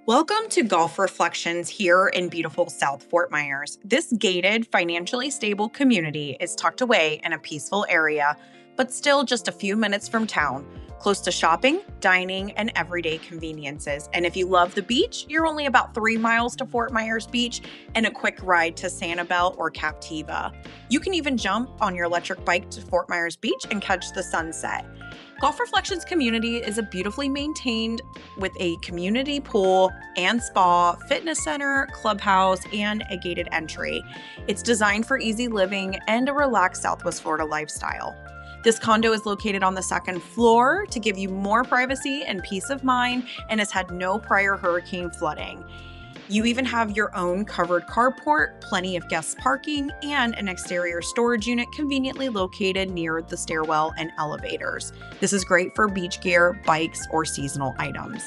Welcome to Golf Reflections here in beautiful South Fort Myers. This gated, financially stable community is tucked away in a peaceful area, but still just a few minutes from town, close to shopping, dining, and everyday conveniences. And if you love the beach, you're only about 3 miles to Fort Myers Beach and a quick ride to Sanibel or Captiva. You can even jump on your electric bike to Fort Myers Beach and catch the sunset. Golf Reflections community is a beautifully maintained with a community pool and spa, fitness center, clubhouse, and a gated entry. It's designed for easy living and a relaxed Southwest Florida lifestyle. This condo is located on the second floor to give you more privacy and peace of mind and has had no prior hurricane flooding. You even have your own covered carport, plenty of guest parking, and an exterior storage unit conveniently located near the stairwell and elevators. This is great for beach gear, bikes, or seasonal items.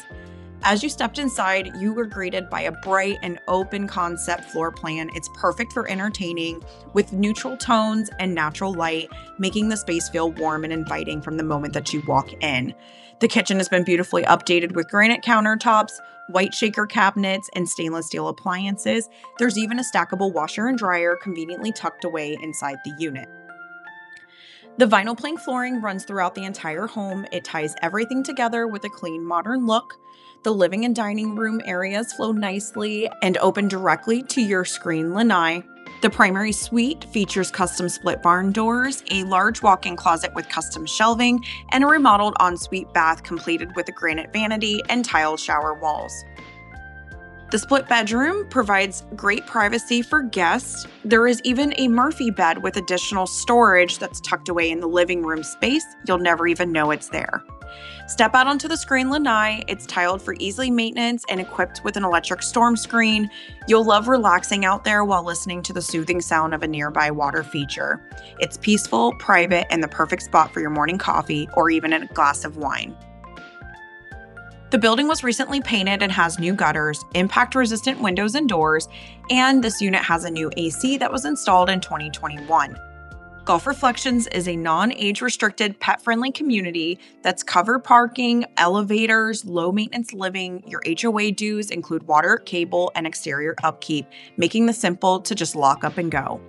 As you stepped inside, you were greeted by a bright and open concept floor plan. It's perfect for entertaining with neutral tones and natural light, making the space feel warm and inviting from the moment that you walk in. The kitchen has been beautifully updated with granite countertops, white shaker cabinets, and stainless steel appliances. There's even a stackable washer and dryer conveniently tucked away inside the unit. The vinyl plank flooring runs throughout the entire home. It ties everything together with a clean, modern look. The living and dining room areas flow nicely and open directly to your screen lanai. The primary suite features custom split barn doors, a large walk-in closet with custom shelving, and a remodeled ensuite bath completed with a granite vanity and tiled shower walls. The split bedroom provides great privacy for guests. There is even a Murphy bed with additional storage that's tucked away in the living room space. You'll never even know it's there. Step out onto the screen lanai. It's tiled for easy maintenance and equipped with an electric storm screen. You'll love relaxing out there while listening to the soothing sound of a nearby water feature. It's peaceful, private, and the perfect spot for your morning coffee or even a glass of wine. The building was recently painted and has new gutters, impact-resistant windows and doors, and this unit has a new AC that was installed in 2021. Golf Reflections is a non-age restricted, pet-friendly community that's covered parking, elevators, low-maintenance living. Your HOA dues include water, cable, and exterior upkeep, making this simple to just lock up and go.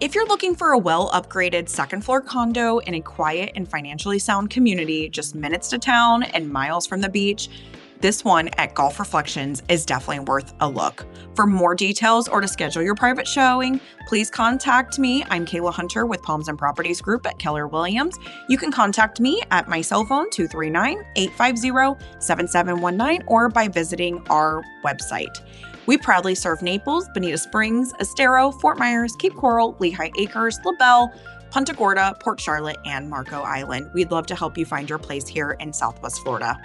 If you're looking for a well-upgraded second-floor condo in a quiet and financially sound community, just minutes to town and miles from the beach, this one at Golf Reflections is definitely worth a look. For more details or to schedule your private showing, please contact me. I'm Kayla Hunter with Palms and Properties Group at Keller Williams. You can contact me at my cell phone 239-850-7719 or by visiting our website. We proudly serve Naples, Bonita Springs, Estero, Fort Myers, Cape Coral, Lehigh Acres, LaBelle, Punta Gorda, Port Charlotte, and Marco Island. We'd love to help you find your place here in Southwest Florida.